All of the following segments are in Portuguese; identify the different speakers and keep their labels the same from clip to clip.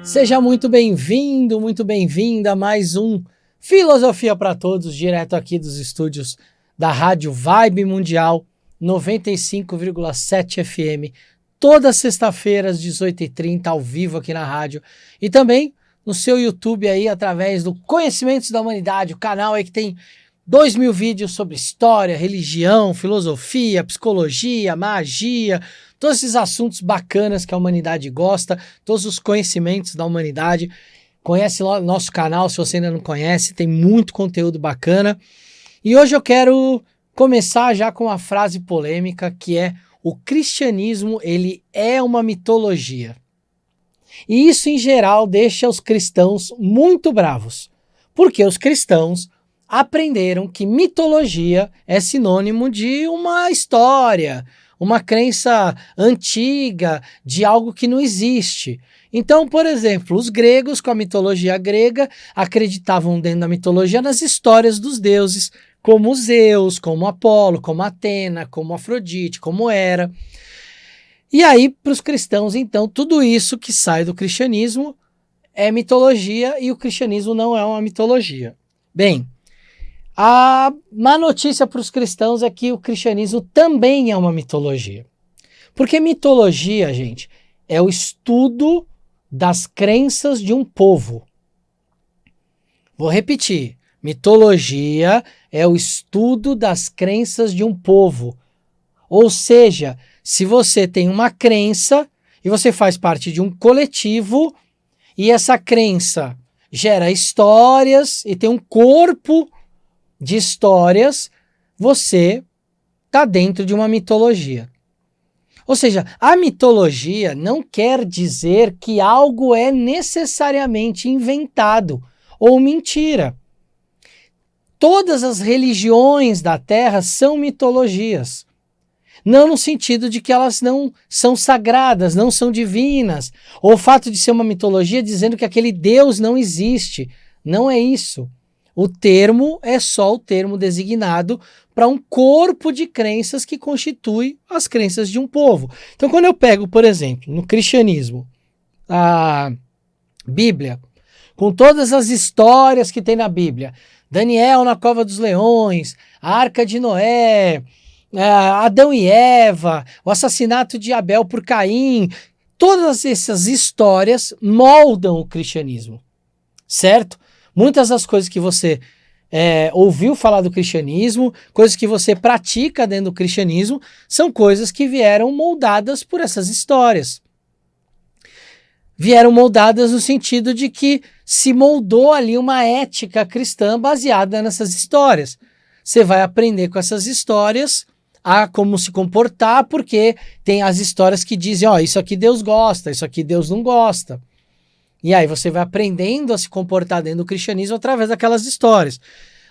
Speaker 1: Seja muito bem-vindo, muito bem-vinda a mais um Filosofia para Todos, direto aqui dos estúdios da Rádio Vibe Mundial 95,7 FM, todas sexta-feiras, 18h30, ao vivo aqui na rádio, e também no seu YouTube aí, através do Conhecimentos da Humanidade, o canal aí que tem 2.000 vídeos sobre história, religião, filosofia, psicologia, magia, todos esses assuntos bacanas que a humanidade gosta, todos os conhecimentos da humanidade. Conhece lá o nosso canal, se você ainda não conhece, tem muito conteúdo bacana. E hoje eu quero começar já com uma frase polêmica, que é: o cristianismo, ele é uma mitologia. E isso, em geral, deixa os cristãos muito bravos, porque os cristãos aprenderam que mitologia é sinônimo de uma história, uma crença antiga, de algo que não existe. Então, por exemplo, os gregos, com a mitologia grega, acreditavam dentro da mitologia nas histórias dos deuses, como Zeus, como Apolo, como Atena, como Afrodite, como Hera. E aí, para os cristãos, então, tudo isso que sai do cristianismo é mitologia, e o cristianismo não é uma mitologia. Bem, a má notícia para os cristãos é que o cristianismo também é uma mitologia. Porque mitologia, gente, é o estudo das crenças de um povo. Vou repetir. Mitologia é o estudo das crenças de um povo. Ou seja, se você tem uma crença e você faz parte de um coletivo e essa crença gera histórias e tem um corpo de histórias, você está dentro de uma mitologia. Ou seja, a mitologia não quer dizer que algo é necessariamente inventado ou mentira. Todas as religiões da Terra são mitologias. Não no sentido de que elas não são sagradas, não são divinas, ou o fato de ser uma mitologia dizendo que aquele Deus não existe. Não é isso. O termo é só o termo designado para um corpo de crenças que constitui as crenças de um povo. Então, quando eu pego, por exemplo, no cristianismo, a Bíblia, com todas as histórias que tem na Bíblia, Daniel na cova dos leões, a Arca de Noé, Adão e Eva, o assassinato de Abel por Caim, todas essas histórias moldam o cristianismo, certo? Muitas das coisas que você ouviu falar do cristianismo, coisas que você pratica dentro do cristianismo, são coisas que vieram moldadas por essas histórias. Vieram moldadas no sentido de que se moldou ali uma ética cristã baseada nessas histórias. Você vai aprender com essas histórias a como se comportar, porque tem as histórias que dizem, isso aqui Deus gosta, isso aqui Deus não gosta. E aí você vai aprendendo a se comportar dentro do cristianismo através daquelas histórias.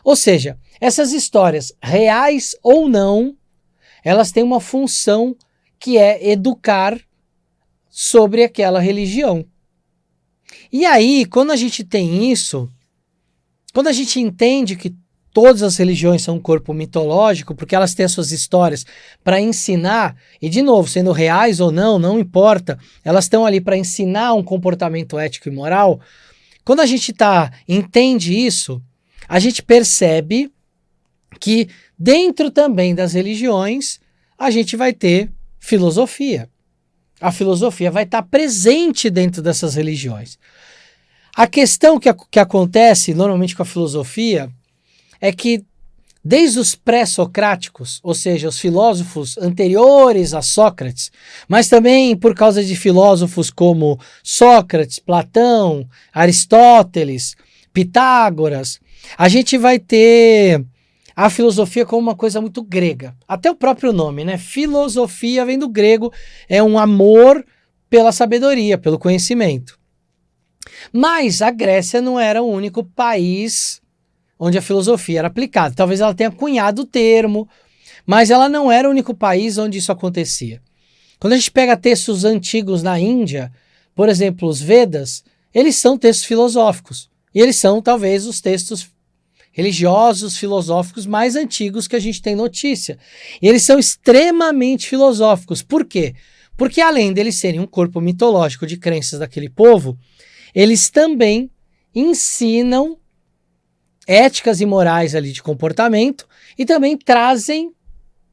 Speaker 1: Ou seja, essas histórias, reais ou não, elas têm uma função que é educar sobre aquela religião. E aí, quando a gente tem isso, quando a gente entende que todas as religiões são um corpo mitológico, porque elas têm as suas histórias para ensinar, e de novo, sendo reais ou não, não importa, elas estão ali para ensinar um comportamento ético e moral. Quando a gente entende isso, a gente percebe que dentro também das religiões, a gente vai ter filosofia. A filosofia vai estar presente dentro dessas religiões. A questão que acontece normalmente com a filosofia é que desde os pré-socráticos, ou seja, os filósofos anteriores a Sócrates, mas também por causa de filósofos como Sócrates, Platão, Aristóteles, Pitágoras, a gente vai ter a filosofia como uma coisa muito grega. Até o próprio nome, né? Filosofia vem do grego, é um amor pela sabedoria, pelo conhecimento. Mas a Grécia não era o único país onde a filosofia era aplicada. Talvez ela tenha cunhado o termo, mas ela não era o único país onde isso acontecia. Quando a gente pega textos antigos na Índia, por exemplo, os Vedas, eles são textos filosóficos. E eles são, talvez, os textos religiosos, filosóficos mais antigos que a gente tem notícia. E eles são extremamente filosóficos. Por quê? Porque além deles serem um corpo mitológico de crenças daquele povo, eles também ensinam éticas e morais ali de comportamento e também trazem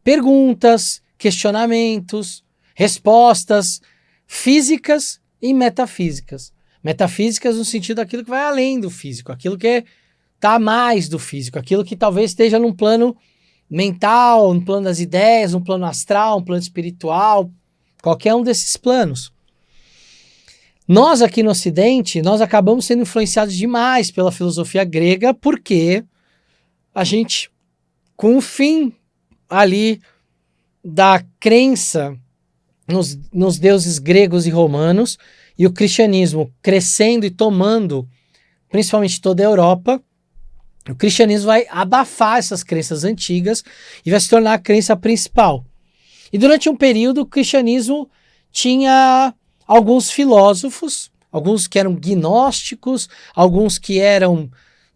Speaker 1: perguntas, questionamentos, respostas físicas e metafísicas. Metafísicas no sentido daquilo que vai além do físico, aquilo que está a mais do físico, aquilo que talvez esteja num plano mental, no plano das ideias, no plano astral, no plano espiritual, qualquer um desses planos. Nós aqui no Ocidente, nós acabamos sendo influenciados demais pela filosofia grega, porque a gente, com o fim ali da crença nos deuses gregos e romanos, e o cristianismo crescendo e tomando principalmente toda a Europa, o cristianismo vai abafar essas crenças antigas e vai se tornar a crença principal. E durante um período o cristianismo tinha alguns filósofos, alguns que eram gnósticos, alguns que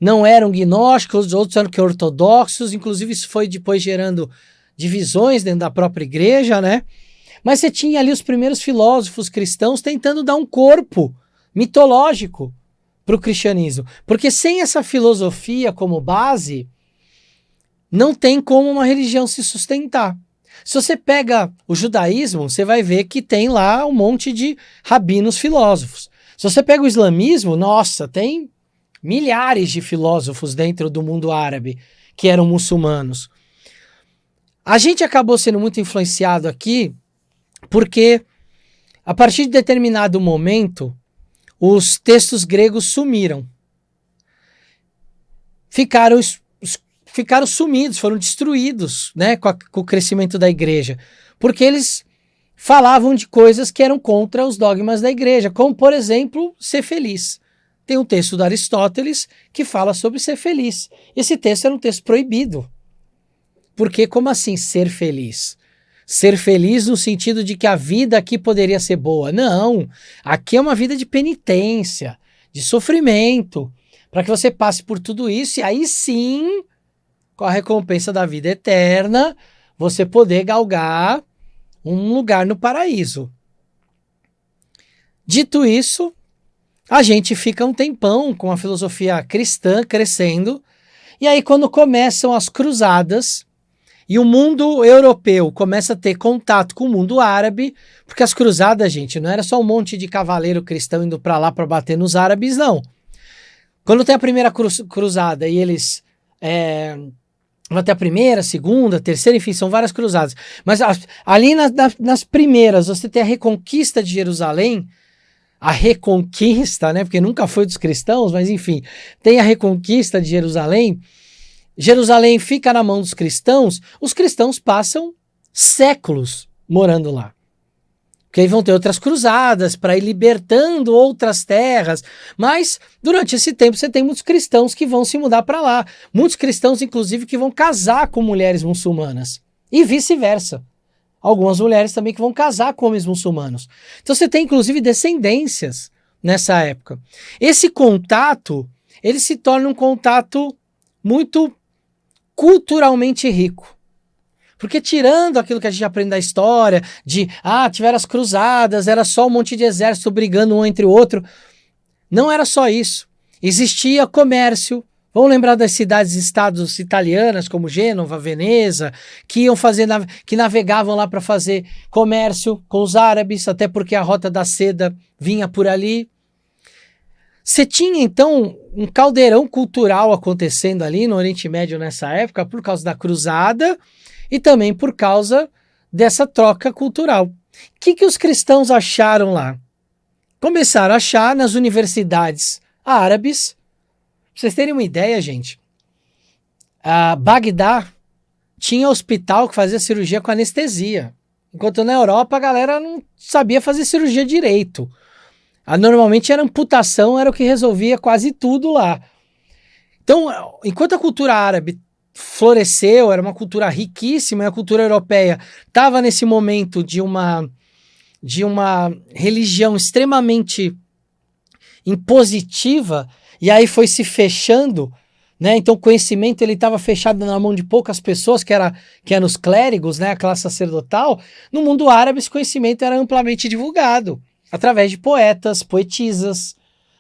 Speaker 1: não eram gnósticos, outros eram ortodoxos, inclusive isso foi depois gerando divisões dentro da própria igreja, né? Mas você tinha ali os primeiros filósofos cristãos tentando dar um corpo mitológico para o cristianismo. Porque sem essa filosofia como base, não tem como uma religião se sustentar. Se você pega o judaísmo, você vai ver que tem lá um monte de rabinos filósofos. Se você pega o islamismo, nossa, tem milhares de filósofos dentro do mundo árabe que eram muçulmanos. A gente acabou sendo muito influenciado aqui porque, a partir de determinado momento, os textos gregos sumiram. Ficaram sumidos, foram destruídos, né, com o crescimento da igreja, porque eles falavam de coisas que eram contra os dogmas da igreja, como, por exemplo, ser feliz. Tem um texto de Aristóteles que fala sobre ser feliz. Esse texto era um texto proibido. Porque como assim ser feliz? Ser feliz no sentido de que a vida aqui poderia ser boa. Não, aqui é uma vida de penitência, de sofrimento, para que você passe por tudo isso e aí sim, com a recompensa da vida eterna, você poder galgar um lugar no paraíso. Dito isso, a gente fica um tempão com a filosofia cristã crescendo, e aí quando começam as cruzadas, e o mundo europeu começa a ter contato com o mundo árabe, porque as cruzadas, gente, não era só um monte de cavaleiro cristão indo para lá para bater nos árabes, não. Quando tem a primeira cruzada e eles vão até a primeira, segunda, terceira, enfim, são várias cruzadas. Mas ali nas primeiras, você tem a reconquista de Jerusalém, a reconquista, né? Porque nunca foi dos cristãos, mas enfim, tem a reconquista de Jerusalém. Jerusalém fica na mão dos cristãos, os cristãos passam séculos morando lá. Porque aí vão ter outras cruzadas para ir libertando outras terras, mas durante esse tempo você tem muitos cristãos que vão se mudar para lá. Muitos cristãos, inclusive, que vão casar com mulheres muçulmanas e vice-versa. Algumas mulheres também que vão casar com homens muçulmanos. Então você tem, inclusive, descendências nessa época. Esse contato, ele se torna um contato muito culturalmente rico. Porque tirando aquilo que a gente aprende da história, de, tiveram as cruzadas, era só um monte de exército brigando um entre o outro, não era só isso. Existia comércio. Vamos lembrar das cidades-estados italianas, como Gênova, Veneza, que que navegavam lá para fazer comércio com os árabes, até porque a Rota da Seda vinha por ali. Você tinha, então, um caldeirão cultural acontecendo ali no Oriente Médio nessa época, por causa da cruzada e também por causa dessa troca cultural. O que os cristãos acharam lá? Começaram a achar nas universidades árabes. Pra vocês terem uma ideia, gente, Bagdá tinha hospital que fazia cirurgia com anestesia, enquanto na Europa a galera não sabia fazer cirurgia direito. Normalmente era amputação, era o que resolvia quase tudo lá. Então, enquanto a cultura árabe floresceu, era uma cultura riquíssima, e a cultura europeia estava nesse momento de uma religião extremamente impositiva, e aí foi se fechando, né? Então o conhecimento ele estava fechado na mão de poucas pessoas, que eram os clérigos, né? A classe sacerdotal. No mundo árabe esse conhecimento era amplamente divulgado, através de poetas, poetisas,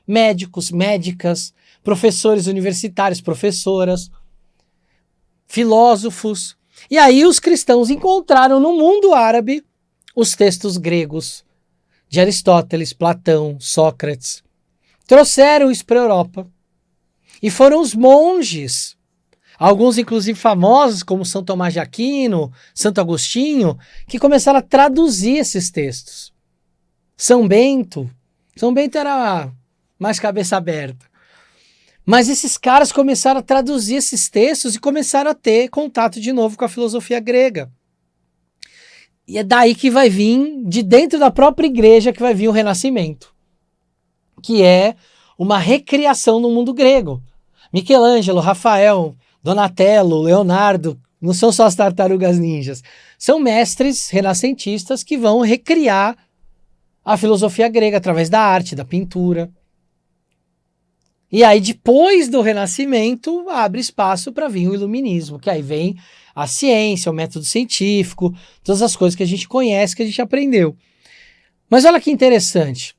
Speaker 1: médicos, médicas, professores universitários, professoras, filósofos. E aí os cristãos encontraram no mundo árabe os textos gregos de Aristóteles, Platão, Sócrates. Trouxeram isso para a Europa. E foram os monges, alguns inclusive famosos, como São Tomás de Aquino, Santo Agostinho, que começaram a traduzir esses textos. São Bento era mais cabeça aberta. Mas esses caras começaram a traduzir esses textos e começaram a ter contato de novo com a filosofia grega. E é daí que vai vir, de dentro da própria igreja, que vai vir o Renascimento, que é uma recriação no mundo grego. Michelangelo, Rafael, Donatello, Leonardo, não são só as tartarugas ninjas, são mestres renascentistas que vão recriar a filosofia grega através da arte, da pintura. E aí, depois do Renascimento, abre espaço para vir o Iluminismo, que aí vem a ciência, o método científico, todas as coisas que a gente conhece, que a gente aprendeu. Mas olha que interessante.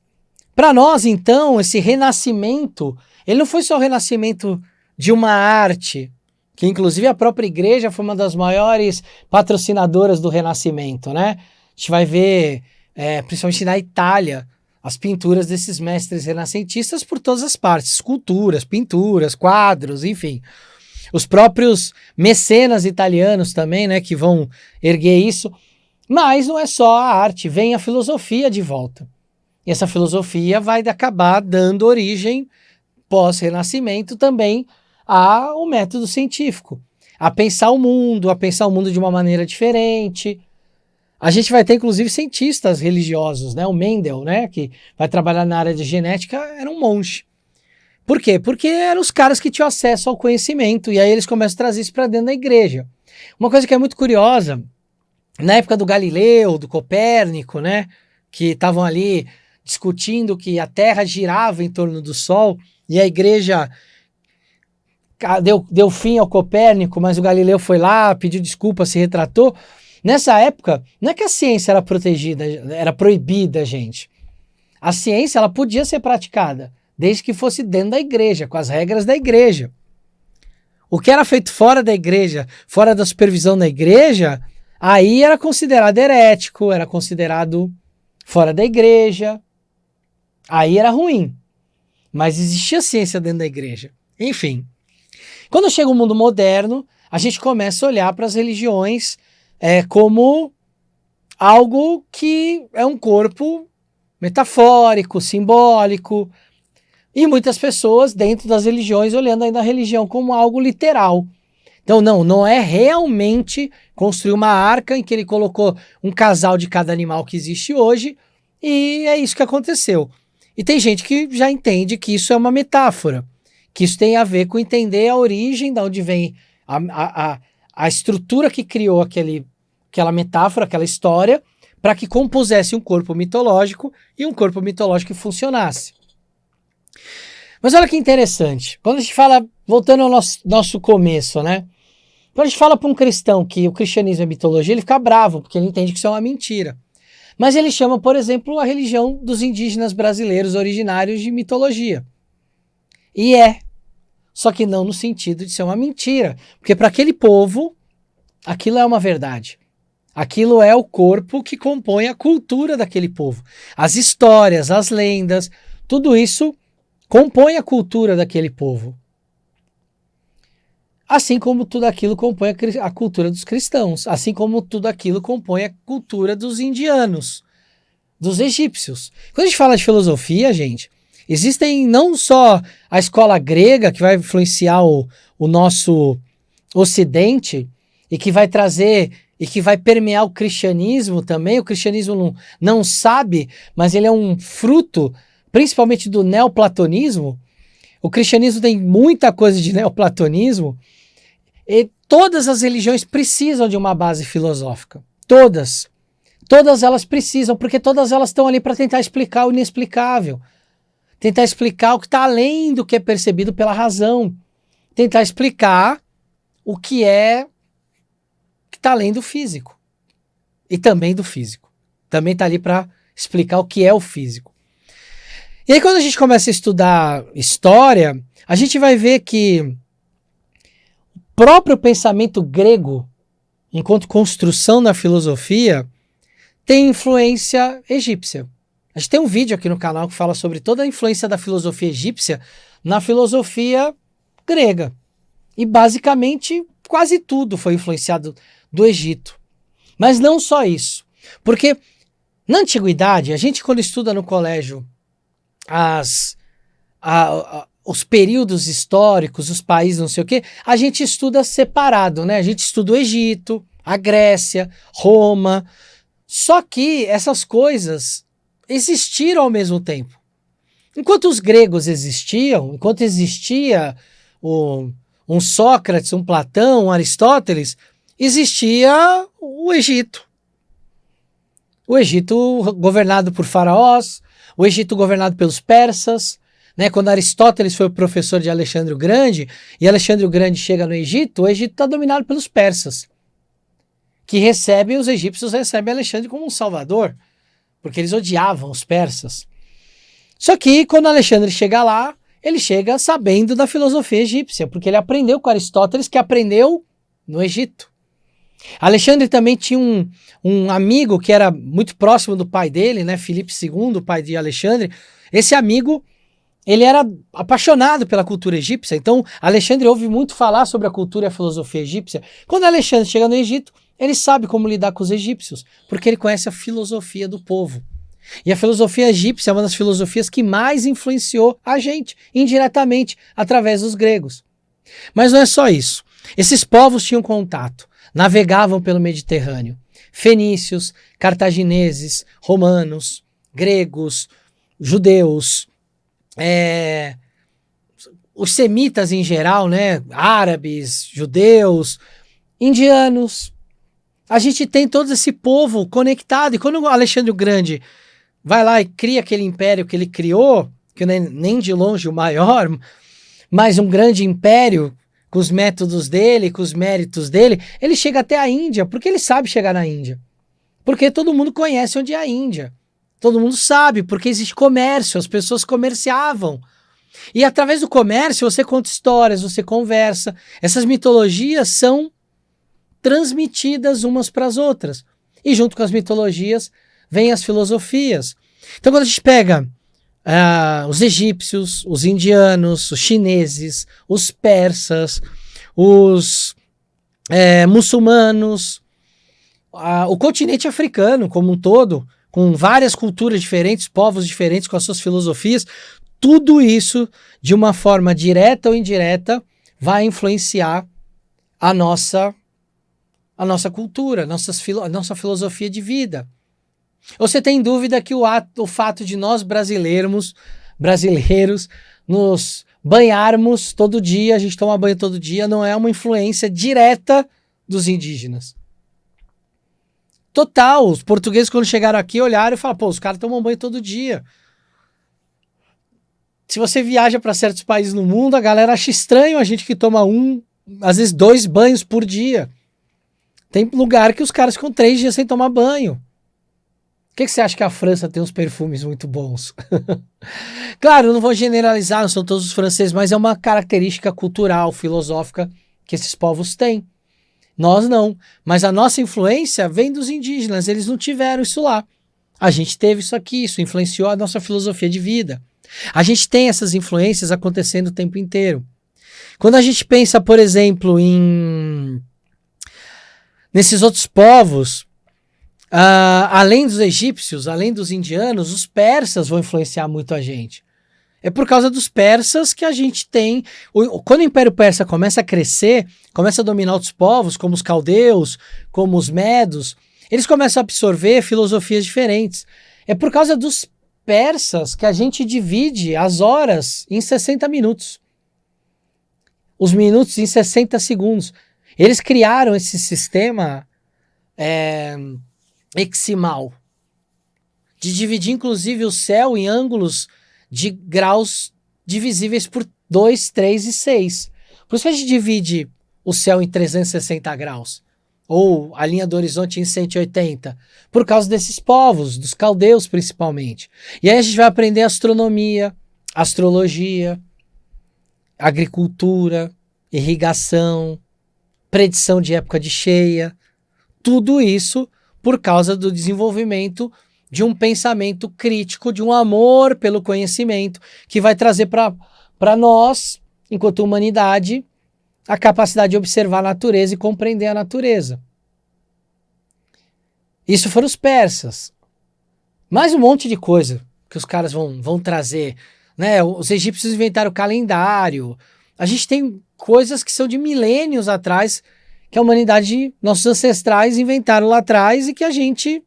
Speaker 1: Para nós, então, esse renascimento, ele não foi só o renascimento de uma arte, que inclusive a própria igreja foi uma das maiores patrocinadoras do Renascimento, né? A gente vai ver, principalmente na Itália, as pinturas desses mestres renascentistas por todas as partes, esculturas, pinturas, quadros, enfim. Os próprios mecenas italianos também, né, que vão erguer isso. Mas não é só a arte, vem a filosofia de volta. E essa filosofia vai acabar dando origem, pós-renascimento, também ao método científico, a pensar o mundo de uma maneira diferente. A gente vai ter, inclusive, cientistas religiosos, né? O Mendel, né? Que vai trabalhar na área de genética, era um monge. Por quê? Porque eram os caras que tinham acesso ao conhecimento, e aí eles começam a trazer isso para dentro da igreja. Uma coisa que é muito curiosa, na época do Galileu, do Copérnico, né? Que estavam ali discutindo que a Terra girava em torno do Sol, e a igreja deu fim ao Copérnico, mas o Galileu foi lá, pediu desculpa, se retratou. Nessa época, não é que a ciência era protegida, era proibida, gente. A ciência, ela podia ser praticada, desde que fosse dentro da igreja, com as regras da igreja. O que era feito fora da igreja, fora da supervisão da igreja, aí era considerado herético, era considerado fora da igreja. Aí era ruim. Mas existia ciência dentro da igreja. Enfim. Quando chega o mundo moderno, a gente começa a olhar para as religiões como algo que é um corpo metafórico, simbólico, e muitas pessoas dentro das religiões olhando ainda a religião como algo literal. Então não é realmente construir uma arca em que ele colocou um casal de cada animal que existe hoje, e é isso que aconteceu. E tem gente que já entende que isso é uma metáfora, que isso tem a ver com entender a origem, de onde vem a estrutura que criou aquela metáfora, aquela história, para que compusesse um corpo mitológico e um corpo mitológico que funcionasse. Mas olha que interessante, quando a gente fala, voltando ao nosso começo, né? Quando a gente fala para um cristão que o cristianismo é mitologia, ele fica bravo, porque ele entende que isso é uma mentira. Mas ele chama, por exemplo, a religião dos indígenas brasileiros originários de mitologia. E só que não no sentido de ser uma mentira, porque para aquele povo, aquilo é uma verdade. Aquilo é o corpo que compõe a cultura daquele povo. As histórias, as lendas, tudo isso compõe a cultura daquele povo. Assim como tudo aquilo compõe a cultura dos cristãos, assim como tudo aquilo compõe a cultura dos indianos, dos egípcios. Quando a gente fala de filosofia, gente, existem não só a escola grega, que vai influenciar o nosso ocidente, e que vai trazer, e que vai permear o cristianismo também. O cristianismo não sabe, mas ele é um fruto, principalmente do neoplatonismo. O cristianismo tem muita coisa de neoplatonismo, e todas as religiões precisam de uma base filosófica. Todas elas precisam, porque todas elas estão ali para tentar explicar o inexplicável. Tentar explicar o que está além do que é percebido pela razão. Tentar explicar o que está além do físico. E também do físico. Também está ali para explicar o que é o físico. E aí quando a gente começa a estudar história, a gente vai ver que o próprio pensamento grego, enquanto construção na filosofia, tem influência egípcia. A gente tem um vídeo aqui no canal que fala sobre toda a influência da filosofia egípcia na filosofia grega. E basicamente quase tudo foi influenciado do Egito. Mas não só isso. Porque na antiguidade, a gente quando estuda no colégio os períodos históricos, os países, não sei o quê, a gente estuda separado, né? A gente estuda o Egito, a Grécia, Roma. Só que essas coisas existiram ao mesmo tempo. Enquanto os gregos existiam, enquanto existia um Sócrates, um Platão, um Aristóteles, existia o Egito. O Egito governado por faraós, o Egito governado pelos persas, né? Quando Aristóteles foi o professor de Alexandre o Grande, e Alexandre o Grande chega no Egito, o Egito está dominado pelos persas, que recebem, os egípcios recebem Alexandre como um salvador, porque eles odiavam os persas. Só que quando Alexandre chega lá, ele chega sabendo da filosofia egípcia, porque ele aprendeu com Aristóteles, que aprendeu no Egito. Alexandre também tinha um amigo que era muito próximo do pai dele, né? Filipe II, o pai de Alexandre. Esse amigo, ele era apaixonado pela cultura egípcia, então Alexandre ouve muito falar sobre a cultura e a filosofia egípcia. Quando Alexandre chega no Egito, ele sabe como lidar com os egípcios, porque ele conhece a filosofia do povo. E a filosofia egípcia é uma das filosofias que mais influenciou a gente, indiretamente, através dos gregos. Mas não é só isso. Esses povos tinham contato, navegavam pelo Mediterrâneo. Fenícios, cartagineses, romanos, gregos, judeus, os semitas em geral, né? Árabes, judeus, indianos. A gente tem todo esse povo conectado. E quando o Alexandre o Grande vai lá e cria aquele império que ele criou, que não é nem de longe o maior, mas um grande império, com os métodos dele, com os méritos dele, ele chega até a Índia, porque ele sabe chegar na Índia. Porque todo mundo conhece onde é a Índia. Todo mundo sabe, porque existe comércio, as pessoas comerciavam. E através do comércio você conta histórias, você conversa. Essas mitologias são transmitidas umas para as outras. E junto com as mitologias vêm as filosofias. Então quando a gente pega os egípcios, os indianos, os chineses, os persas, os muçulmanos, o continente africano como um todo, com várias culturas diferentes, povos diferentes, com as suas filosofias, tudo isso, de uma forma direta ou indireta, vai influenciar a nossa cultura, a nossa filosofia de vida. Você tem dúvida que o fato de nós brasileiros nos banharmos todo dia, a gente toma banho todo dia, não é uma influência direta dos indígenas? Total, os portugueses quando chegaram aqui olharam e falaram, pô, os caras tomam banho todo dia. Se você viaja para certos países no mundo, a galera acha estranho a gente que toma às vezes 2 banhos por dia. Tem lugar que os caras ficam 3 dias sem tomar banho. Por que você acha que a França tem uns perfumes muito bons? Claro, eu não vou generalizar, não são todos os franceses, mas é uma característica cultural, filosófica que esses povos têm. Nós não, mas a nossa influência vem dos indígenas, eles não tiveram isso lá. A gente teve isso aqui, isso influenciou a nossa filosofia de vida. A gente tem essas influências acontecendo o tempo inteiro. Quando a gente pensa, por exemplo, nesses outros povos, além dos egípcios, além dos indianos, os persas vão influenciar muito a gente. É por causa dos persas que a gente tem... Quando o Império Persa começa a crescer, começa a dominar outros povos, como os caldeus, como os medos, eles começam a absorver filosofias diferentes. É por causa dos persas que a gente divide as horas em 60 minutos. Os minutos em 60 segundos. Eles criaram esse sistema heximal, de dividir inclusive o céu em ângulos de graus divisíveis por 2, 3 e 6. Por isso que a gente divide o céu em 360 graus. ou a linha do horizonte em 180? Por causa desses povos, dos caldeus principalmente. E aí a gente vai aprender astronomia, astrologia, agricultura, irrigação, predição de época de cheia, tudo isso por causa do desenvolvimento de um pensamento crítico, de um amor pelo conhecimento, que vai trazer para nós, enquanto humanidade, a capacidade de observar a natureza e compreender a natureza. Isso foram os persas. Mais um monte de coisa que os caras vão trazer, né? Os egípcios inventaram o calendário. A gente tem coisas que são de milênios atrás, que a humanidade, nossos ancestrais inventaram lá atrás e que a gente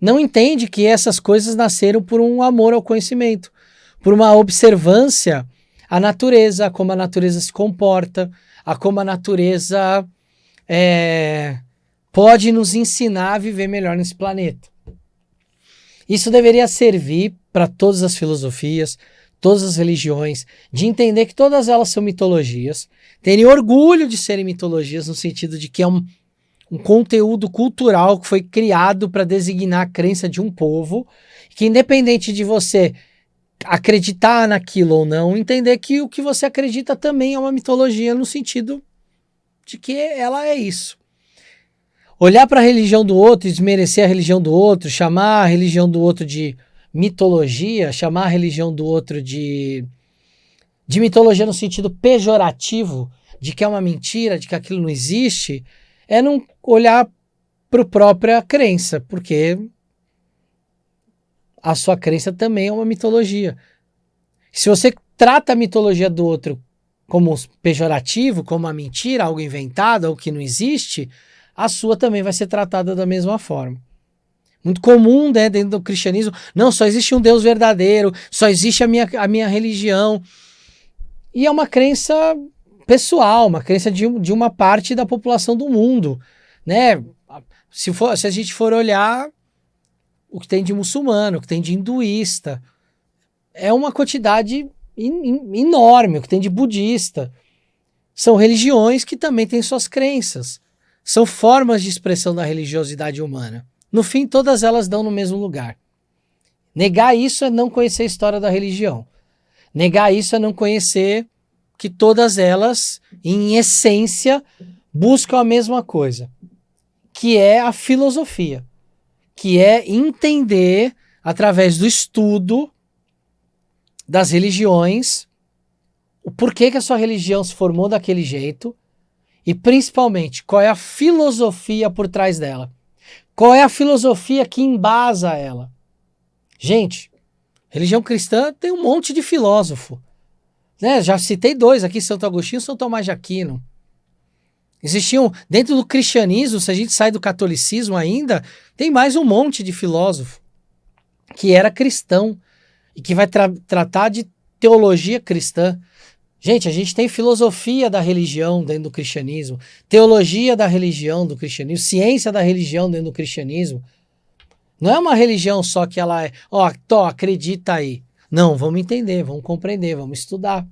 Speaker 1: não entende que essas coisas nasceram por um amor ao conhecimento, por uma observância à natureza, a como a natureza se comporta, a como a natureza pode nos ensinar a viver melhor nesse planeta. Isso deveria servir para todas as filosofias, todas as religiões, de entender que todas elas são mitologias, terem orgulho de serem mitologias, no sentido de que é um conteúdo cultural que foi criado para designar a crença de um povo, que independente de você acreditar naquilo ou não, entender que o que você acredita também é uma mitologia, no sentido de que ela é isso. Olhar para a religião do outro e desmerecer a religião do outro, chamar a religião do outro de mitologia, chamar a religião do outro de mitologia no sentido pejorativo, de que é uma mentira, de que aquilo não existe, é não olhar para a própria crença, porque a sua crença também é uma mitologia. Se você trata a mitologia do outro como pejorativo, como uma mentira, algo inventado, algo que não existe, a sua também vai ser tratada da mesma forma. Muito comum, né, dentro do cristianismo, não, só existe um Deus verdadeiro, só existe a minha religião. E é uma crença pessoal, uma crença de uma parte da população do mundo, né? Se a gente for olhar o que tem de muçulmano, o que tem de hinduísta, é uma quantidade enorme, o que tem de budista. São religiões que também têm suas crenças. São formas de expressão da religiosidade humana. No fim, todas elas dão no mesmo lugar. Negar isso é não conhecer a história da religião. Negar isso é não conhecer que todas elas, em essência, buscam a mesma coisa, que é a filosofia, que é entender, através do estudo das religiões, o porquê que a sua religião se formou daquele jeito e, principalmente, qual é a filosofia por trás dela. Qual é a filosofia que embasa ela? Gente, religião cristã tem um monte de filósofo. Né? Já citei dois aqui, Santo Agostinho e São Tomás de Aquino. Existiam, dentro do cristianismo, se a gente sai do catolicismo ainda, tem mais um monte de filósofo que era cristão e que vai tratar de teologia cristã. Gente, a gente tem filosofia da religião dentro do cristianismo, teologia da religião do cristianismo, ciência da religião dentro do cristianismo. Não é uma religião só que ela é, acredita aí. Não, vamos entender, vamos compreender, vamos estudar.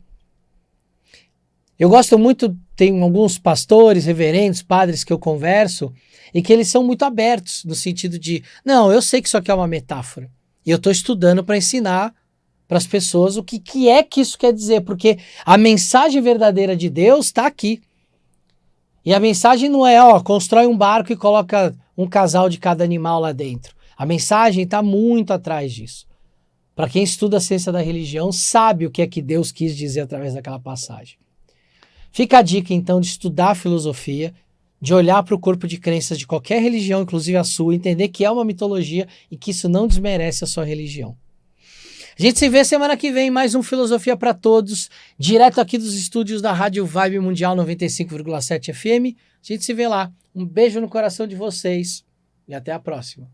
Speaker 1: Eu gosto muito, tem alguns pastores, reverendos, padres que eu converso, e que eles são muito abertos, no sentido de, não, eu sei que isso aqui é uma metáfora, e eu estou estudando para ensinar para as pessoas o que é que isso quer dizer, porque a mensagem verdadeira de Deus está aqui. E a mensagem não é, constrói um barco e coloca um casal de cada animal lá dentro. A mensagem está muito atrás disso. Para quem estuda a ciência da religião, sabe o que é que Deus quis dizer através daquela passagem. Fica a dica, então, de estudar a filosofia, de olhar para o corpo de crenças de qualquer religião, inclusive a sua, entender que é uma mitologia e que isso não desmerece a sua religião. A gente se vê semana que vem, mais um Filosofia para Todos, direto aqui dos estúdios da Rádio Vibe Mundial 95,7 FM. A gente se vê lá. Um beijo no coração de vocês e até a próxima.